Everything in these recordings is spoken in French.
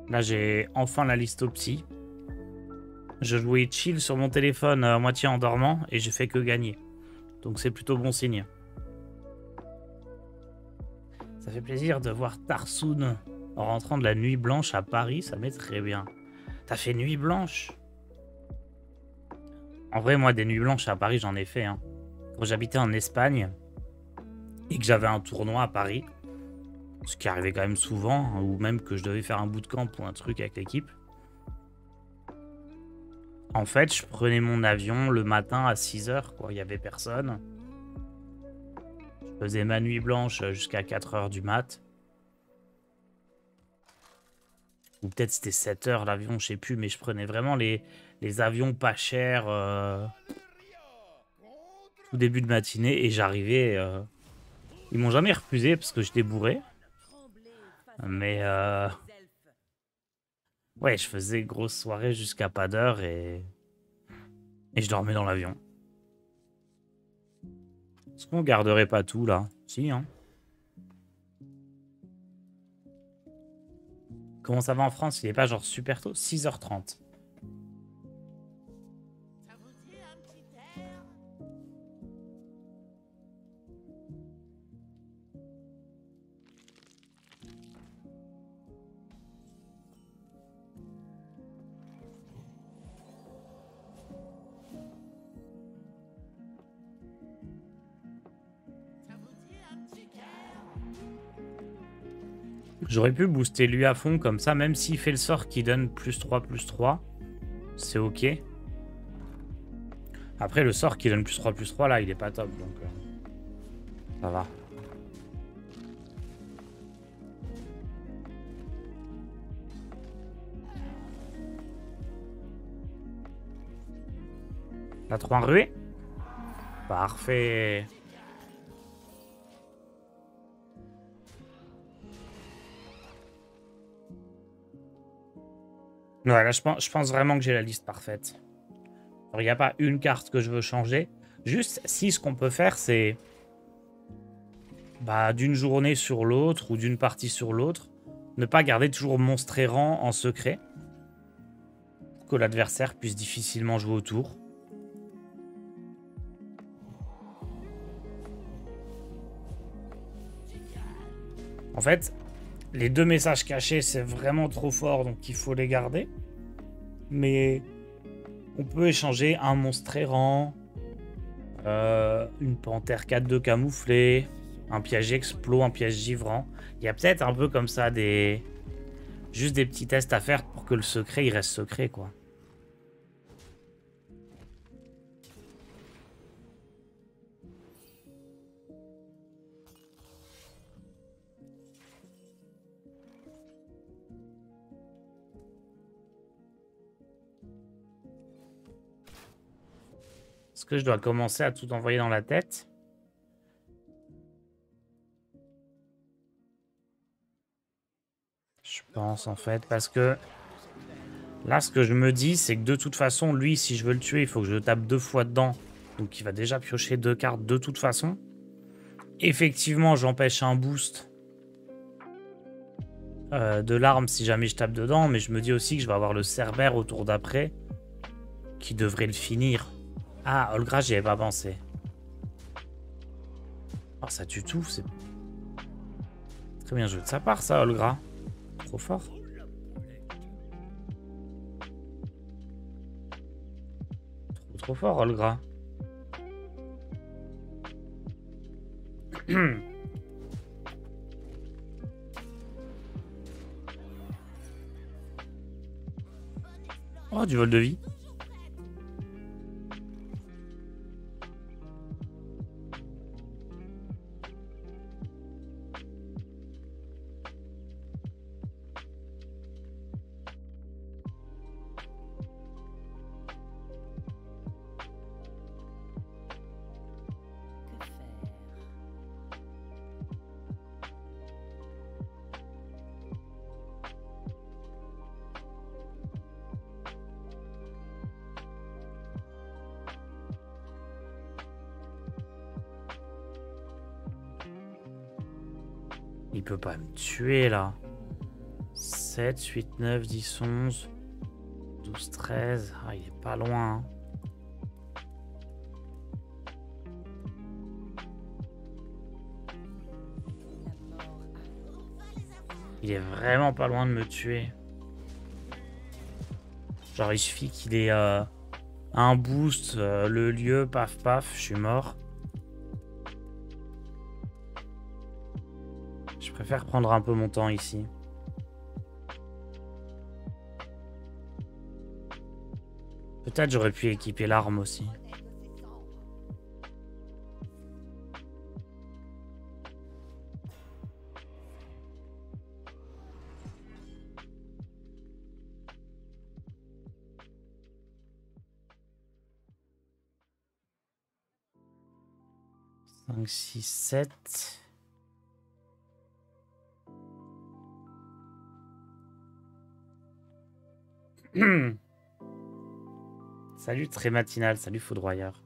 Là, j'ai enfin la liste au psy. Je jouais chill sur mon téléphone à moitié en dormant et j'ai fait que gagner. Donc c'est plutôt bon signe. Ça fait plaisir de voir Tarsoun en rentrant de la nuit blanche à Paris, ça m'est très bien. T'as fait nuit blanche? En vrai, moi, des nuits blanches à Paris, j'en ai fait. Hein. Quand j'habitais en Espagne et que j'avais un tournoi à Paris, ce qui arrivait quand même souvent, hein, ou même que je devais faire un bootcamp ou un truc avec l'équipe. En fait, je prenais mon avion le matin à 6 h, quoi. Il n'y avait personne. Je faisais ma nuit blanche jusqu'à 4 h du mat. Ou peut-être c'était 7 h l'avion, je sais plus, mais je prenais vraiment les avions pas chers tout début de matinée et j'arrivais. Ils m'ont jamais refusé parce que j'étais bourré. Mais ouais, je faisais grosse soirée jusqu'à pas d'heure et je dormais dans l'avion. Est-ce qu'on garderait pas tout là? Si, hein. Comment ça va en France? Il est pas genre super tôt? 6 h 30. J'aurais pu booster lui à fond comme ça, même s'il fait le sort qui donne +3/+3. C'est ok. Après, le sort qui donne +3/+3, là, il est pas top. Donc, ça va. La 3 en ruée? Parfait. Ouais, là, je pense vraiment que j'ai la liste parfaite. Il n'y a pas une carte que je veux changer. Juste, si ce qu'on peut faire, c'est bah, d'une journée sur l'autre ou d'une partie sur l'autre, ne pas garder toujours monstre errant en secret. Pour que l'adversaire puisse difficilement jouer autour. En fait, les 2 messages cachés, c'est vraiment trop fort, donc il faut les garder. Mais on peut échanger un monstre errant, une panthère 4/2 camouflée, un piège explos, un piège givrant. Il y a peut-être un peu comme ça juste des petits tests à faire pour que le secret, il reste secret, quoi. Est-ce que je dois commencer à tout envoyer dans la tête? Je pense, en fait, parce que là, ce que je me dis, c'est que de toute façon, lui, si je veux le tuer, il faut que je le tape 2 fois dedans. Donc, il va déjà piocher 2 cartes de toute façon. Effectivement, j'empêche un boost de l'arme si jamais je tape dedans. Mais je me dis aussi que je vais avoir le Cerbère au tour d'après qui devrait le finir. Ah, Olgra, j'y avais pas pensé. Oh, ça tue tout. C'est très bien joué de sa part, ça, Olgra. Trop fort. Trop fort, Olgra. Oh, du vol de vie. Il peut pas me tuer là. 7, 8, 9, 10, 11, 12, 13. Ah, il est pas loin. Hein. Il est vraiment pas loin de me tuer. Genre, il suffit qu'il ait un boost, le lieu, paf paf, je suis mort. Je préfère prendre un peu mon temps ici. Peut-être j'aurais pu équiper l'arme aussi. Cinq, 6, 7. Salut très matinal, salut foudroyeur.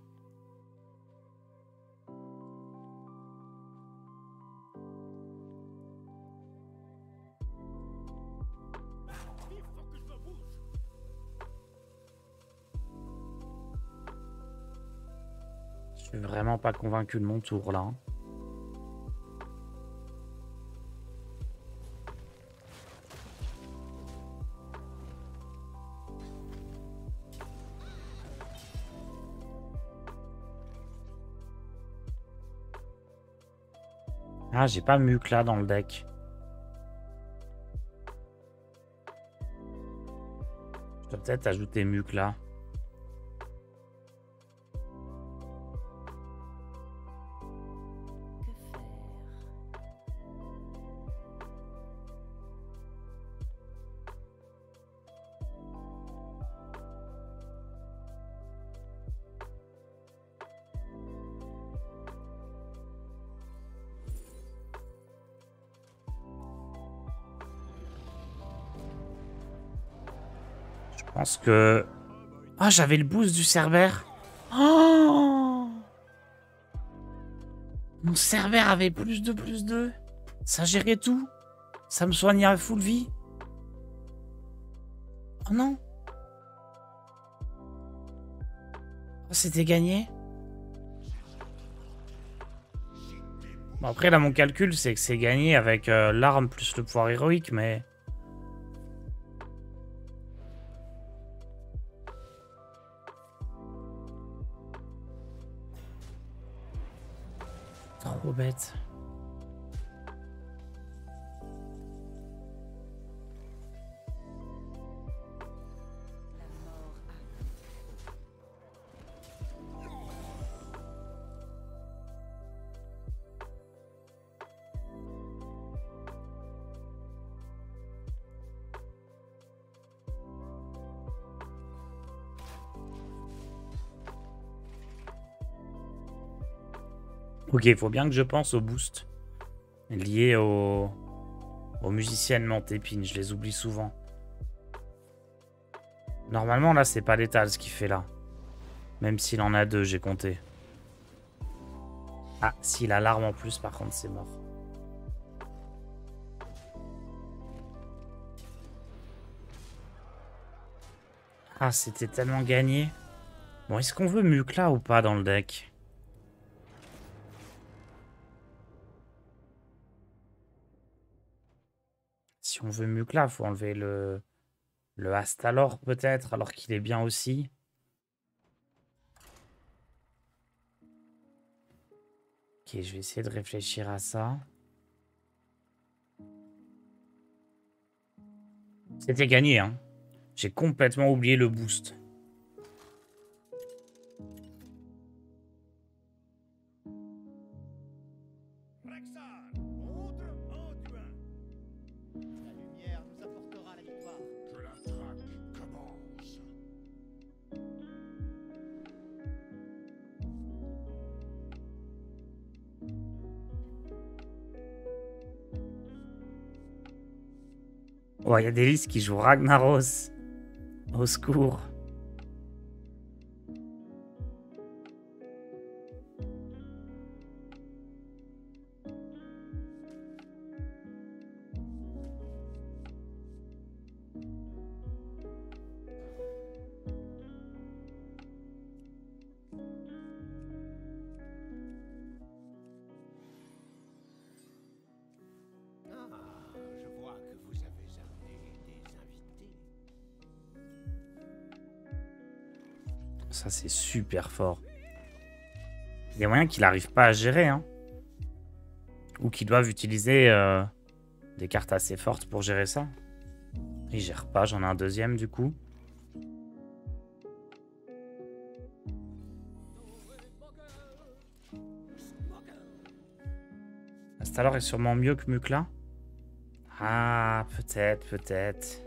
Je suis vraiment pas convaincu de mon tour là. Ah, j'ai pas Mukla dans le deck. Je dois peut-être ajouter Mukla. Je pense que... Ah, j'avais le boost du Cerbère. Oh, mon Cerbère avait plus de. Ça gérait tout. Ça me soignait à full vie. Oh non. Oh, c'était gagné. Bon, après, là, mon calcul, c'est que c'est gagné avec l'arme plus le pouvoir héroïque, mais... Trop bête. Ok, il faut bien que je pense au boost lié aux musiciennes Mantépine. Je les oublie souvent. Normalement, là, c'est pas létal ce qu'il fait là. Même s'il en a deux, j'ai compté. Ah, s'il a l'arme en plus, par contre, c'est mort. Ah, c'était tellement gagné. Bon, est-ce qu'on veut Mukla ou pas dans le deck? Si on veut Mukla, il faut enlever le Astalor peut-être, alors qu'il est bien aussi. Ok, je vais essayer de réfléchir à ça. C'était gagné, hein. J'ai complètement oublié le boost. Oh, il y a des listes qui jouent Ragnaros. Au secours. Ça, c'est super fort. Il y a moyen qu'il n'arrive pas à gérer, hein. Ou qu'ils doivent utiliser des cartes assez fortes pour gérer ça. Il gère pas, j'en ai un deuxième du coup. Astalor est sûrement mieux que Mukla. Ah, peut-être, peut-être.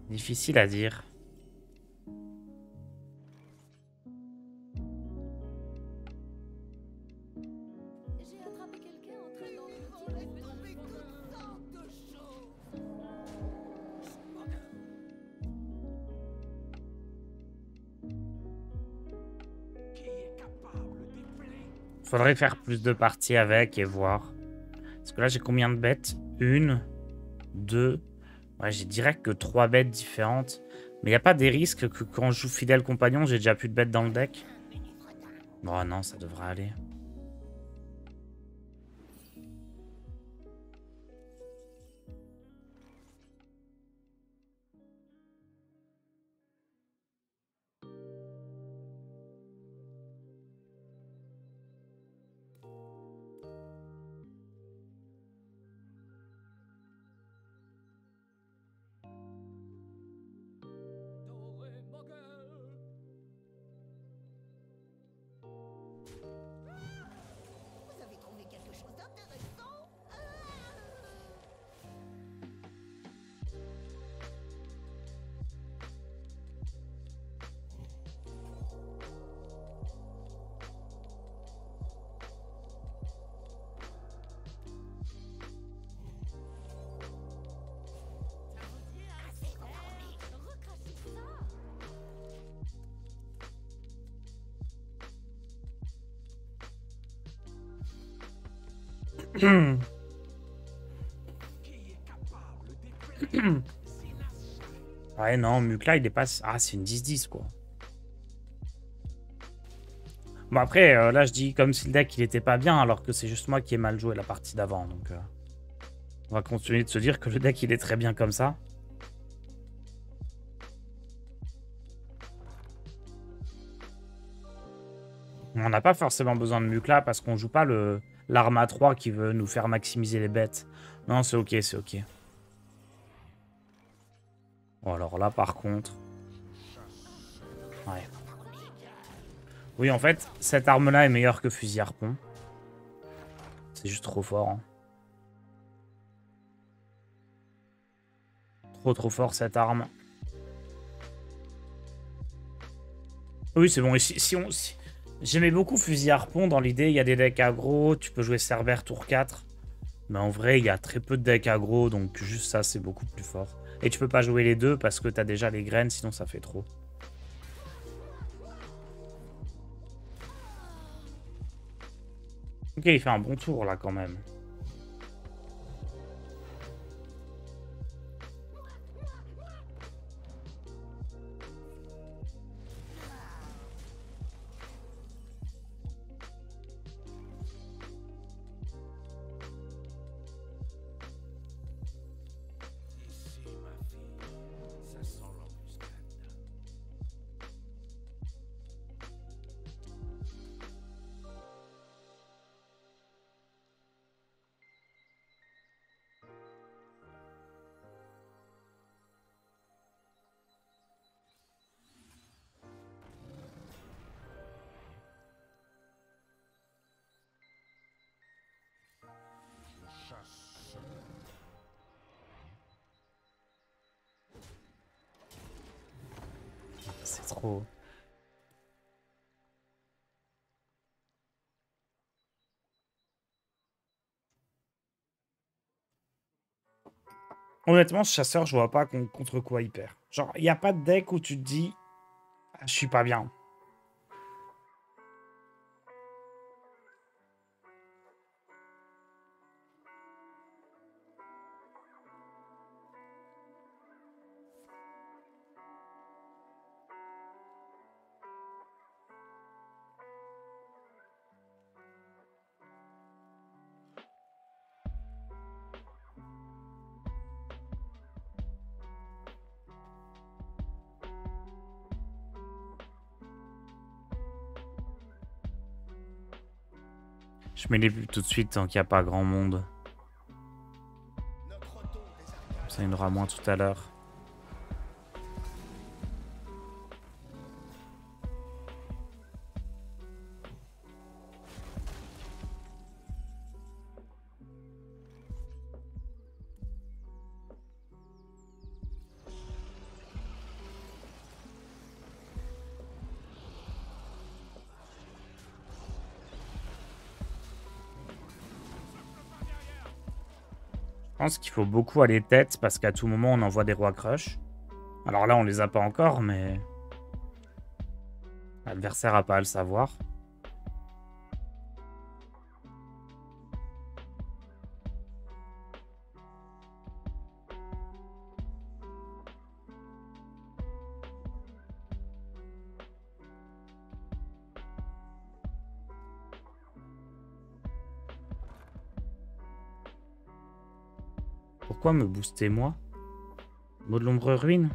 Difficile à dire. J'ai attrapé quelqu'un en train d'entretenir le feu. Faudrait faire plus de parties avec et voir. Parce que là, j'ai combien de bêtes? Une, deux. Ouais, j'ai direct que 3 bêtes différentes. Mais il n'y a pas des risques que quand je joue fidèle compagnon, j'ai déjà plus de bêtes dans le deck? Bon, non, ça devrait aller. Vous avez trouvé quelque chose d'intéressant? Recrachez ça! Ouais, non, Mukla, il est pas... Ah, c'est une 10-10, quoi. Bon, après, là, je dis comme si le deck, il était pas bien, alors que c'est juste moi qui ai mal joué la partie d'avant, donc... on va continuer de se dire que le deck, il est très bien comme ça. On n'a pas forcément besoin de Mukla, parce qu'on joue pas l'arme à 3 qui veut nous faire maximiser les bêtes. Non, c'est ok, c'est ok. Bon, alors là, par contre... Ouais. Oui, en fait, cette arme-là est meilleure que fusil harpon. C'est juste trop fort. Hein. Trop fort, cette arme. Oui, c'est bon. Et j'aimais beaucoup fusil harpon. Dans l'idée, il y a des decks aggro. Tu peux jouer Cerbère tour 4. Mais en vrai, il y a très peu de decks aggro. Donc juste ça, c'est beaucoup plus fort. Et tu peux pas jouer les deux parce que t'as déjà les graines. Sinon, ça fait trop. Ok, il fait un bon tour là quand même. C'est trop... Honnêtement, ce chasseur, je vois pas contre quoi il perd. Genre, il n'y a pas de deck où tu te dis, ah, je suis pas bien. Je mets les pubs tout de suite tant qu'il n'y a pas grand monde. Ça, il y en aura moins tout à l'heure. Je pense qu'il faut beaucoup aller tête parce qu'à tout moment on envoie des rois crush. Alors là on les a pas encore mais l'adversaire a pas à le savoir. Pourquoi me booster moi? Mot de l'ombre ruine?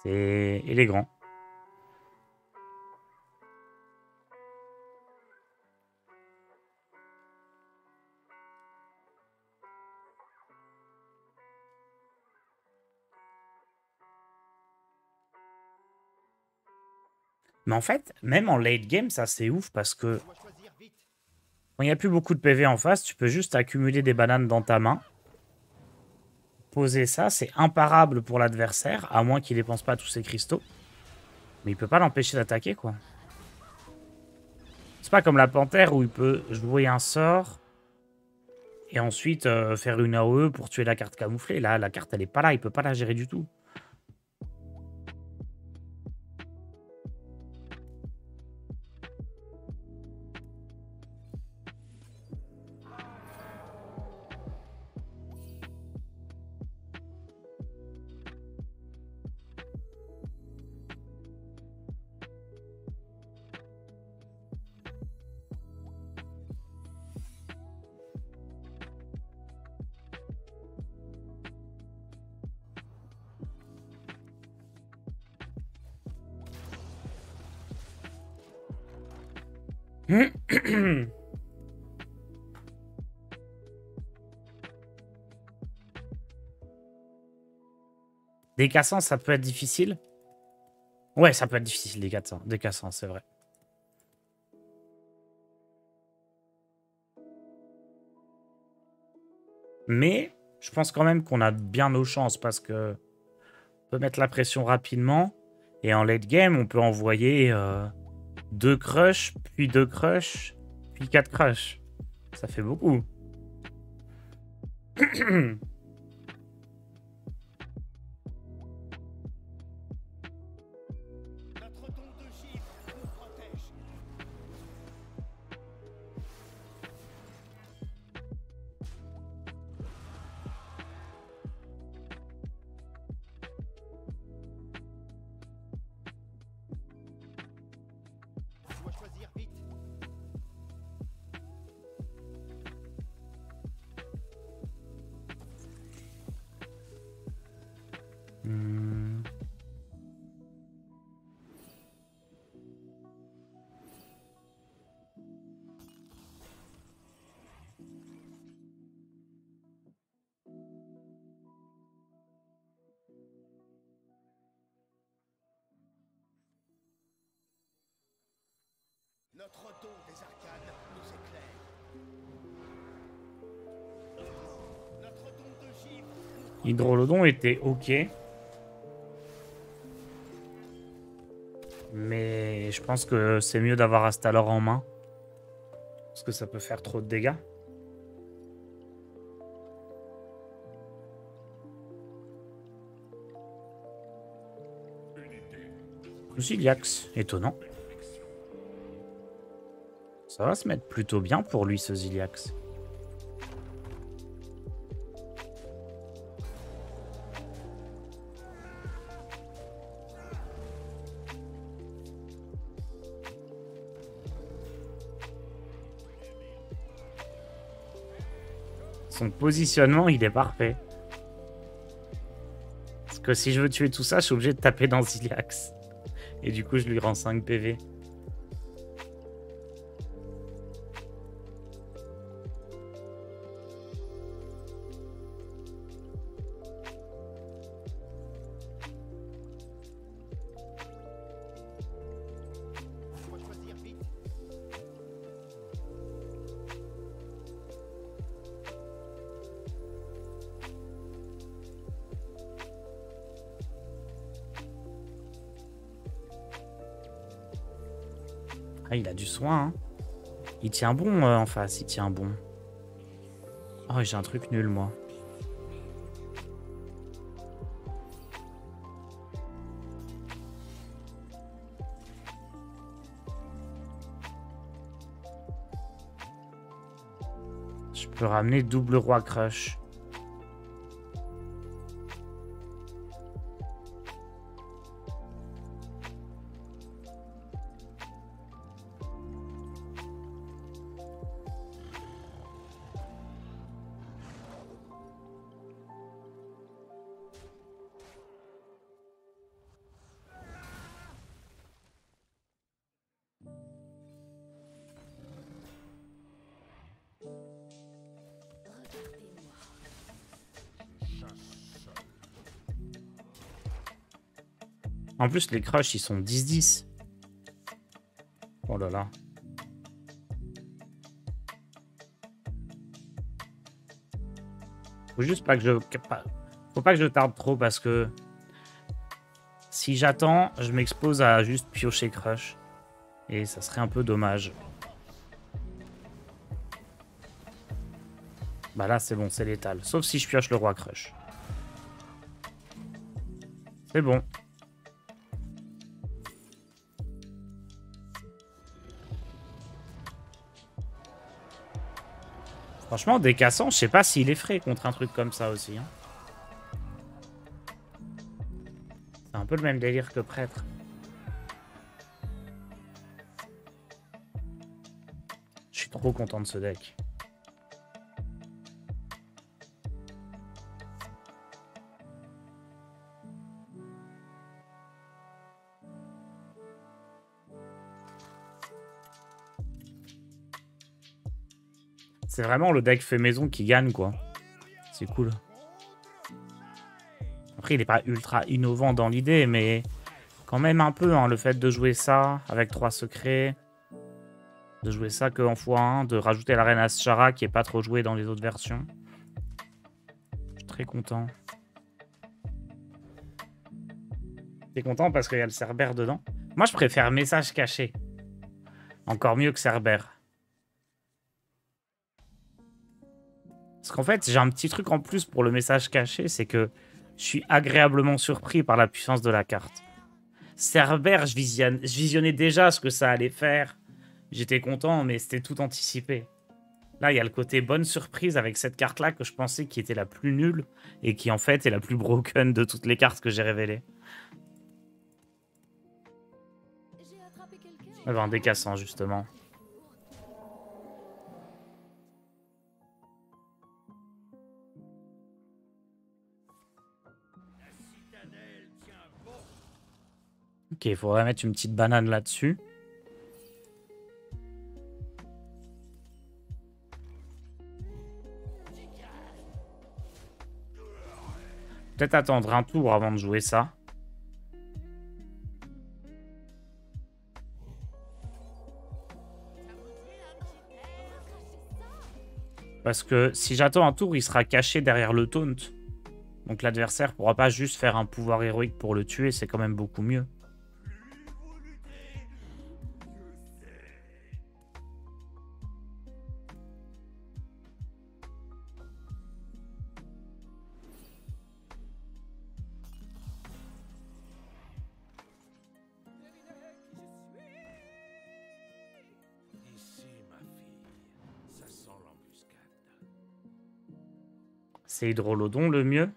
C'est élégant. Mais en fait, même en late game, ça c'est ouf parce que quand il n'y a plus beaucoup de PV en face, tu peux juste accumuler des bananes dans ta main. Poser ça, c'est imparable pour l'adversaire, à moins qu'il dépense pas tous ses cristaux. Mais il peut pas l'empêcher d'attaquer, quoi. C'est pas comme la panthère où il peut jouer un sort et ensuite faire une AOE pour tuer la carte camouflée. Là, la carte, elle est pas là, il peut pas la gérer du tout. Des cassants, ça peut être difficile. Ouais, ça peut être difficile, des cassants, c'est vrai. Mais je pense quand même qu'on a bien nos chances parce que on peut mettre la pression rapidement. Et en late game, on peut envoyer 2 crushs, puis 2 crushs, puis 4 crushs. Ça fait beaucoup. Notre don des arcanes nous éclaire. Notre don de givre. Hydrolodon était ok. Mais je pense que c'est mieux d'avoir Astalor en main. Parce que ça peut faire trop de dégâts. Ziliax, étonnant. Ça va se mettre plutôt bien pour lui, ce Ziliax. Son positionnement, il est parfait. que si je veux tuer tout ça, je suis obligé de taper dans Ziliax. Et du coup, je lui rends 5 PV. Faut choisir vite. Ah, il a du soin, hein. Il tient bon en face, il tient bon. Oh, j'ai un truc nul, moi. Je peux ramener double roi crush. En plus, les crushs, ils sont 10-10. Oh là là. Faut juste pas que je... Faut pas que je tarde trop parce que... Si j'attends, je m'expose à juste piocher crush. Et ça serait un peu dommage. Bah là, c'est bon, c'est létal. Sauf si je pioche le roi crush. C'est bon. Franchement, décassant, je sais pas s'il est frais contre un truc comme ça aussi. Hein. C'est un peu le même délire que prêtre. Je suis trop content de ce deck. C'est vraiment le deck fait maison qui gagne, quoi. C'est cool. Après, il n'est pas ultra innovant dans l'idée, mais quand même un peu, hein, le fait de jouer ça avec 3 secrets, de jouer ça que en x1, de rajouter la reine Ashara qui est pas trop jouée dans les autres versions. Je suis très content. T'es content parce qu'il y a le Cerbère dedans? Moi, je préfère message caché. Encore mieux que Cerbère. Parce qu'en fait, j'ai un petit truc en plus pour le message caché, c'est que je suis agréablement surpris par la puissance de la carte. Cerbère, je visionnais déjà ce que ça allait faire. J'étais content, mais c'était tout anticipé. Là, il y a le côté bonne surprise avec cette carte-là que je pensais qui était la plus nulle et qui, en fait, est la plus broken de toutes les cartes que j'ai révélées. J'ai attrapé quelqu'un. Eh ben, décassant, justement. Ok, il faudrait mettre une petite banane là-dessus. Peut-être attendre un tour avant de jouer ça. Parce que si j'attends un tour, il sera caché derrière le taunt. Donc l'adversaire pourra pas juste faire un pouvoir héroïque pour le tuer, c'est quand même beaucoup mieux. C'est Hydrolodon le mieux?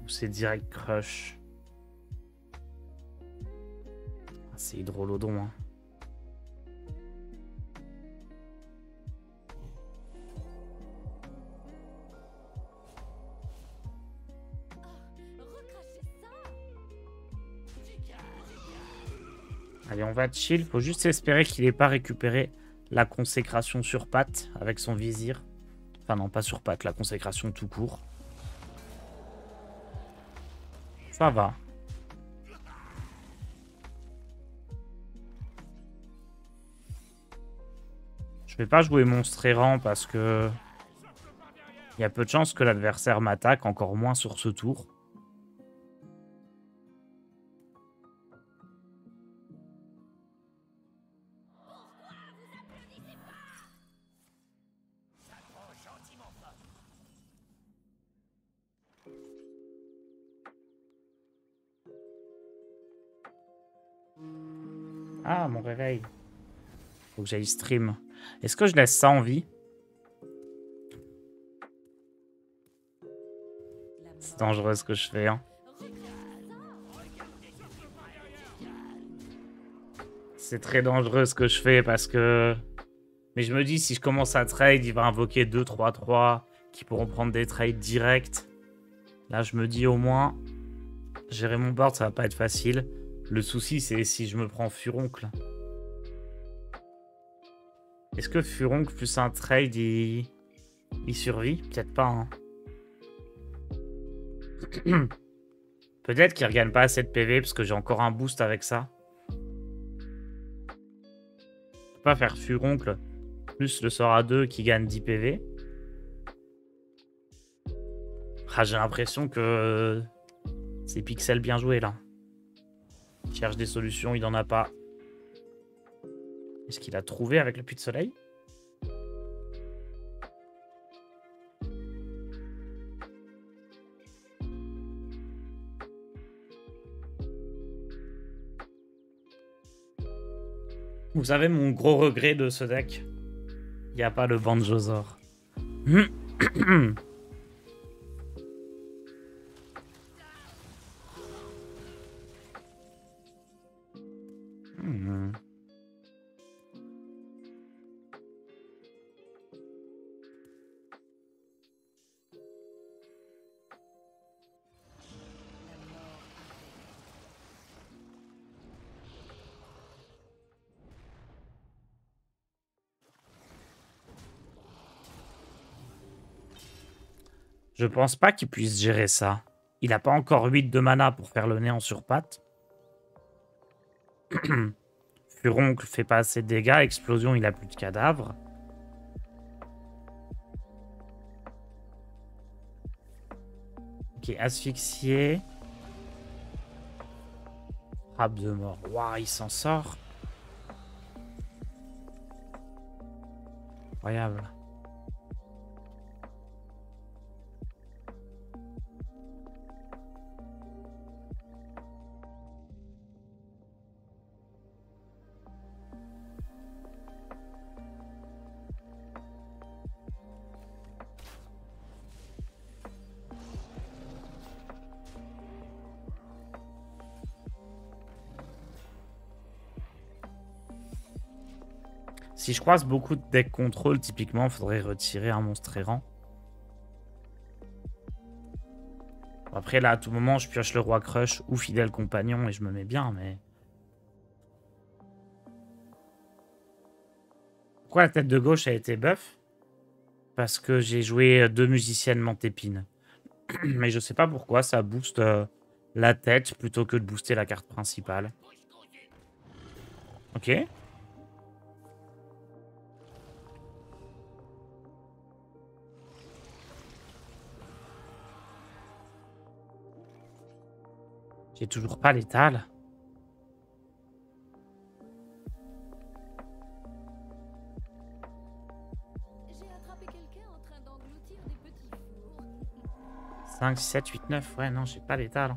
Ou c'est direct Crush? C'est Hydrolodon, hein. Allez, on va chill. Faut juste espérer qu'il n'ait pas récupéré la consécration sur patte avec son vizir. Enfin non, pas sur patte, la consécration tout court. Ça va. Je vais pas jouer monstre errant parce que il y a peu de chances que l'adversaire m'attaque, encore moins sur ce tour. Ah, mon réveil. Faut que j'aille stream. Est-ce que je laisse ça en vie? C'est dangereux ce que je fais, hein. C'est très dangereux ce que je fais parce que... Mais je me dis, si je commence à trade, il va invoquer 2-3-3 qui pourront prendre des trades directs. Là, je me dis au moins, gérer mon board, ça va pas être facile. Le souci, c'est si je me prends Furoncle. Est-ce que Furoncle plus un trade, il survit? Peut-être pas, hein. Peut-être qu'il regagne pas assez de PV parce que j'ai encore un boost avec ça. Je peux pas faire Furoncle plus le sort à 2 qui gagne 10 PV. Ah, j'ai l'impression que c'est Pixel bien joué là. Il cherche des solutions, il n'en a pas. Est-ce qu'il a trouvé avec le puits de soleil? Vous savez mon gros regret de ce deck? Il n'y a pas le Banjosaur. Je pense pas qu'il puisse gérer ça. Il a pas encore 8 de mana pour faire le néant sur patte. Furoncle fait pas assez de dégâts. Explosion, il a plus de cadavres. Ok, asphyxié. Frappe de mort. Waouh, il s'en sort. Incroyable. Si je croise beaucoup de decks contrôle, typiquement, il faudrait retirer un monstre errant. Après, là, à tout moment, je pioche le roi crush ou fidèle compagnon et je me mets bien, mais... Pourquoi la tête de gauche a été buff? Parce que j'ai joué 2 musiciennes Mantépine. Mais je sais pas pourquoi, ça booste la tête plutôt que de booster la carte principale. Ok. J'ai toujours pas l'étal. J'ai attrapé quelqu'un en train d'engloutir des petits fours. 5, 7, 8, 9. Ouais, non, j'ai pas l'étal.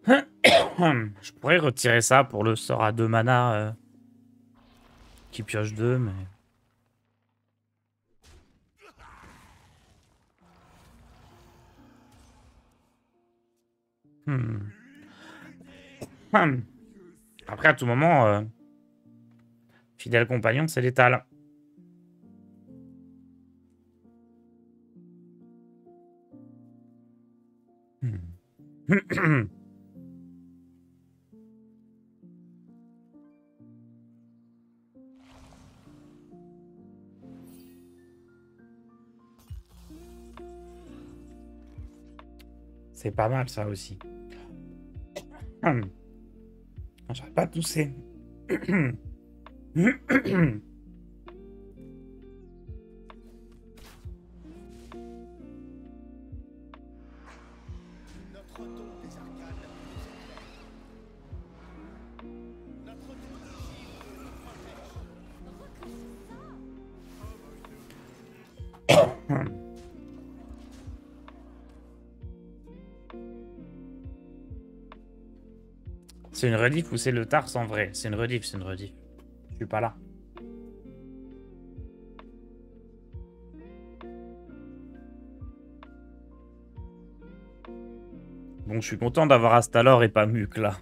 Je pourrais retirer ça pour le sort à 2 mana qui pioche 2, mais... Après, à tout moment, fidèle compagnon, c'est létal. C'est pas mal ça aussi. J'arrête pas de tousser. Notre don des arcanes nous éclaire. Notre don d'origine nous protège. C'est une rediff ou c'est le Tars en vrai? C'est une rediff, c'est une rediff. Je suis pas là. Bon, je suis content d'avoir Astalor et pas Muc là.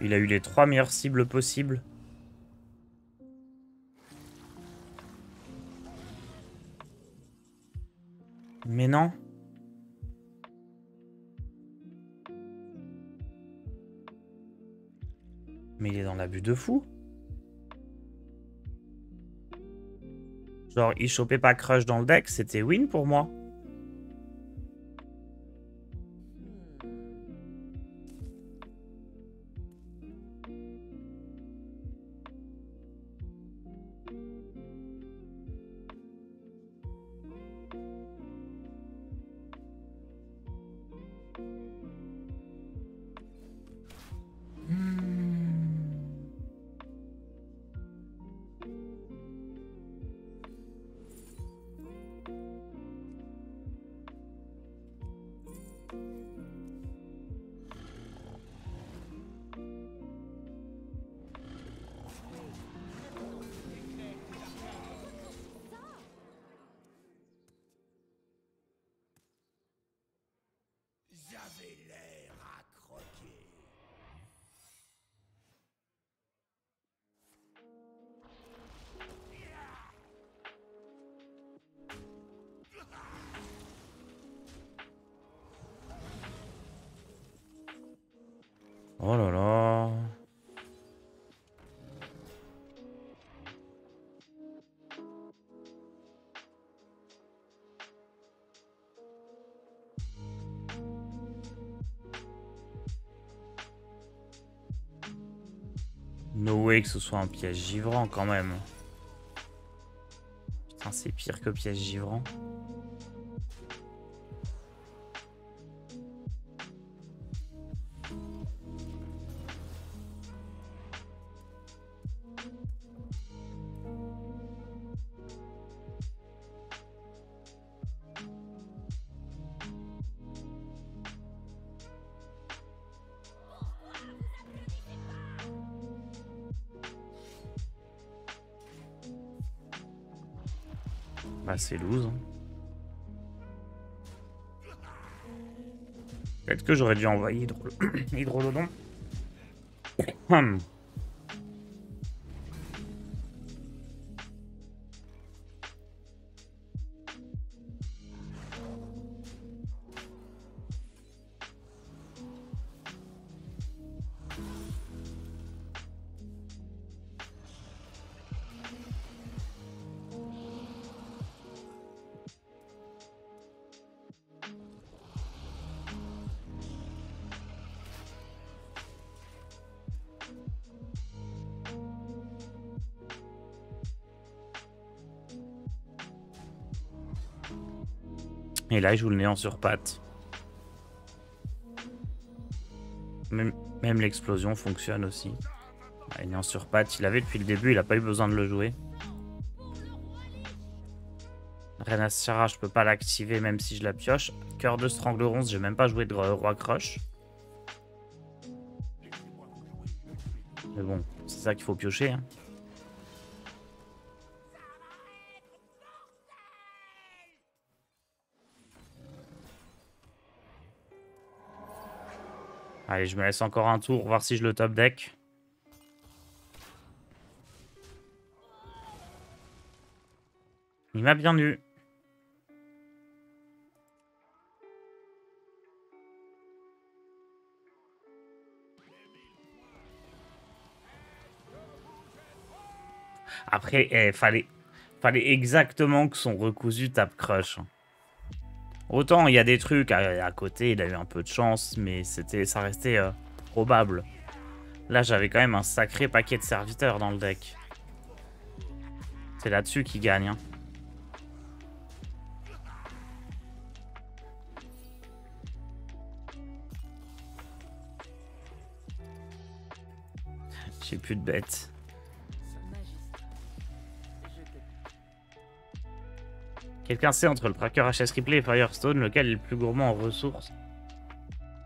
Il a eu les 3 meilleures cibles possibles. Mais non. Mais il est dans l'abus de fou. Genre, il chopait pas Crush dans le deck, c'était win pour moi. J'avais l'air à croquer. Oh là là. No way que ce soit un piège givrant quand même. Putain, c'est pire que piège givrant. Bah c'est loose. Peut-être que j'aurais dû envoyer Hydrolodon. Et là, il joue le néant sur patte. Même, même l'explosion fonctionne aussi. Ah, le néant sur patte, il avait depuis le début, il a pas eu besoin de le jouer. Reine Sierra, je peux pas l'activer même si je la pioche. Cœur de Strangleron, j'ai même pas joué de Roi Crush. Mais bon, c'est ça qu'il faut piocher. Hein. Allez, je me laisse encore un tour, voir si je le top deck. Il m'a bien eu. Après, fallait exactement que son recousu tape crush. Autant il y a des trucs à côté, il a eu un peu de chance, mais ça restait probable. Là, j'avais quand même un sacré paquet de serviteurs dans le deck. C'est là-dessus qu'il gagne. Hein. J'ai plus de bêtes. Quelqu'un sait entre le tracker HS Replay et Firestone lequel est le plus gourmand en ressources?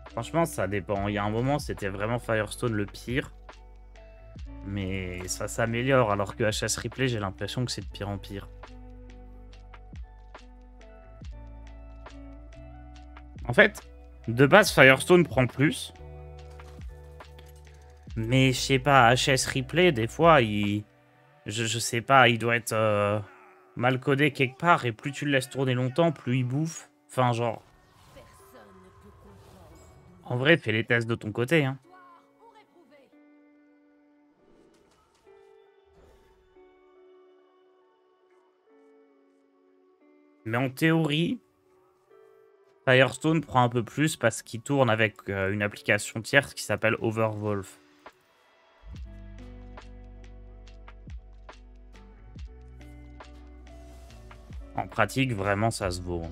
Franchement, ça dépend. Il y a un moment, c'était vraiment Firestone le pire. Mais ça s'améliore, alors que HS Replay, j'ai l'impression que c'est de pire en pire. En fait, de base, Firestone prend plus. Mais je sais pas, HS Replay, des fois, je sais pas, il doit être mal codé quelque part. Et plus tu le laisses tourner longtemps, plus il bouffe. Enfin, genre... En vrai, fais les tests de ton côté, hein. Mais en théorie, Firestone prend un peu plus parce qu'il tourne avec une application tierce qui s'appelle Overwolf. En pratique, vraiment, ça se vaut. Hein.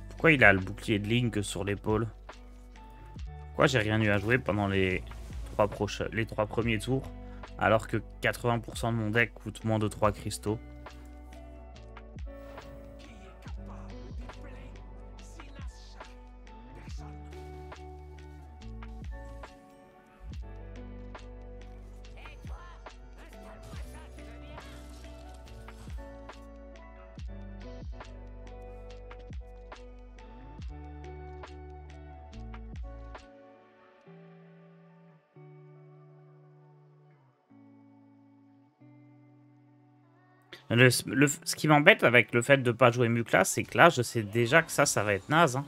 Pourquoi il a le bouclier de ligne que sur l'épaule? Pourquoi j'ai rien eu à jouer pendant les 3 premiers tours alors que 80% de mon deck coûte moins de 3 cristaux? Qui est capable de blé s'il lâche ça? Personne. Hé toi, installe-moi ça, tu veux bien? Ce qui m'embête avec le fait de pas jouer Mukla, c'est que là, je sais déjà que ça va être naze. Hein.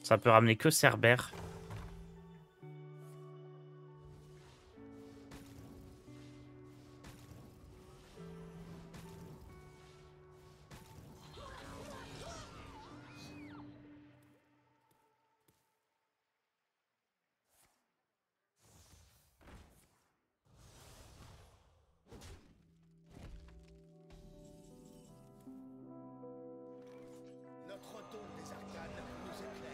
Ça peut ramener que Cerbère. Notre don des arcanes nous éclaire.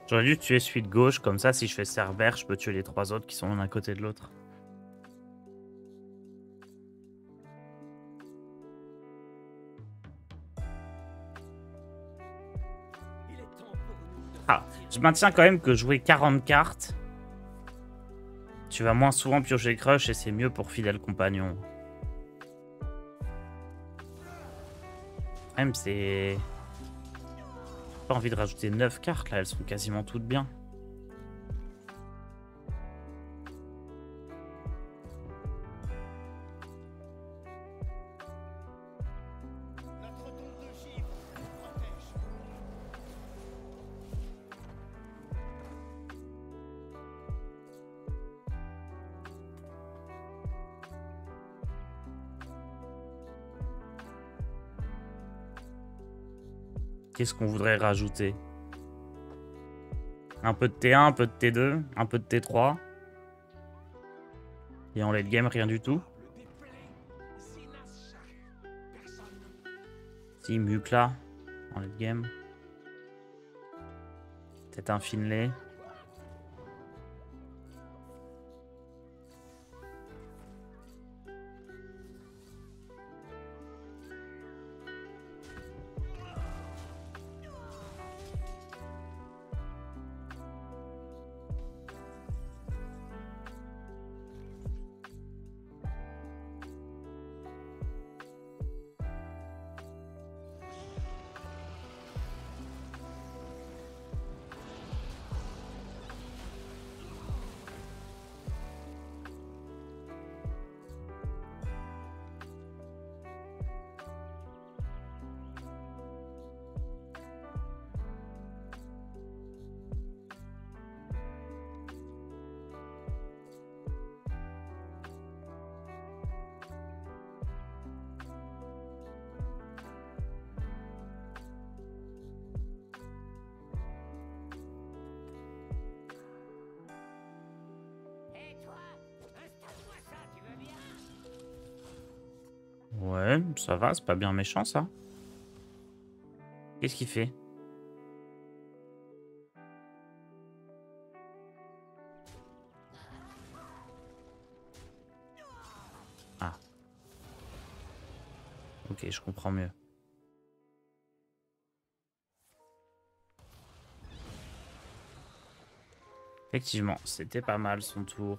J'aurais dû tuer celui de gauche, comme ça, si je fais Cerbère, je peux tuer les 3 autres qui sont l'un à côté de l'autre. Il est temps pour nous de Ah, je maintiens quand même que jouer 40 cartes, tu vas moins souvent piocher Crush et c'est mieux pour Fidèle Compagnon. Même c'est... J'ai pas envie de rajouter 9 cartes là, elles sont quasiment toutes bien. notre don de givre nous protège. Qu'est-ce qu'on voudrait rajouter? Un peu de T1, un peu de T2, un peu de T3. Et en late game, rien du tout. Si, Mukla en late game. Peut-être un Finlay. Ouais, ça va, c'est pas bien méchant ça. Qu'est-ce qu'il fait? Ah. Ok, je comprends mieux. Effectivement, c'était pas mal son tour.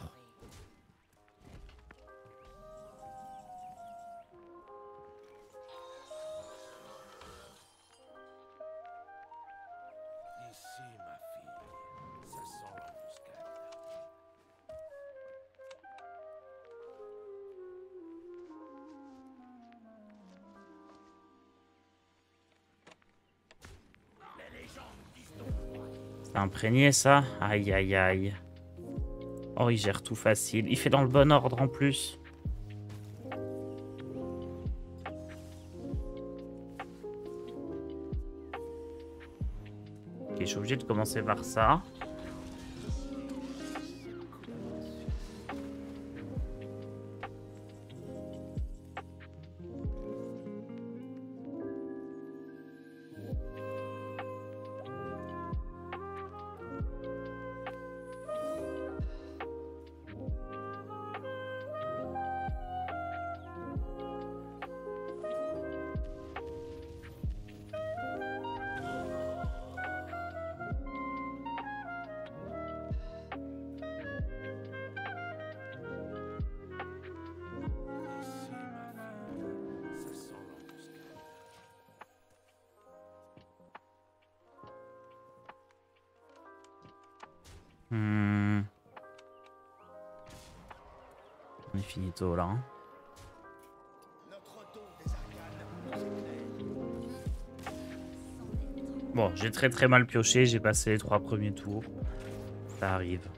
Ici, ma fille, ça sent l'embuscade. C'est imprégné ça? Aïe aïe aïe. Oh, il gère tout facile. Il fait dans le bon ordre en plus. Ok, je suis obligé de commencer par ça. Ici, ma fille, ça sent l'embuscade. On est finito là. Hein. Bon, j'ai très mal pioché. J'ai passé les 3 premiers tours. Ça arrive.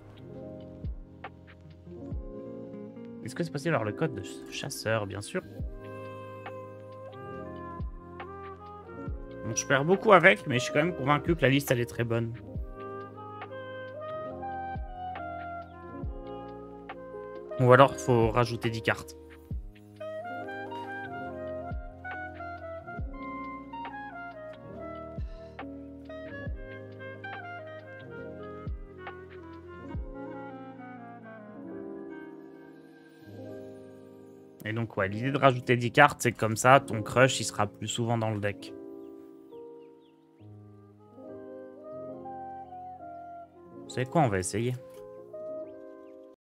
Est-ce que c'est possible d'avoir le code de chasseur, bien sûr? Bon, je perds beaucoup avec, mais je suis quand même convaincu que la liste, elle est très bonne. Ou alors, il faut rajouter 10 cartes. Et donc, ouais, l'idée de rajouter 10 cartes, c'est que comme ça, ton crush, il sera plus souvent dans le deck. Vous savez quoi, on va essayer.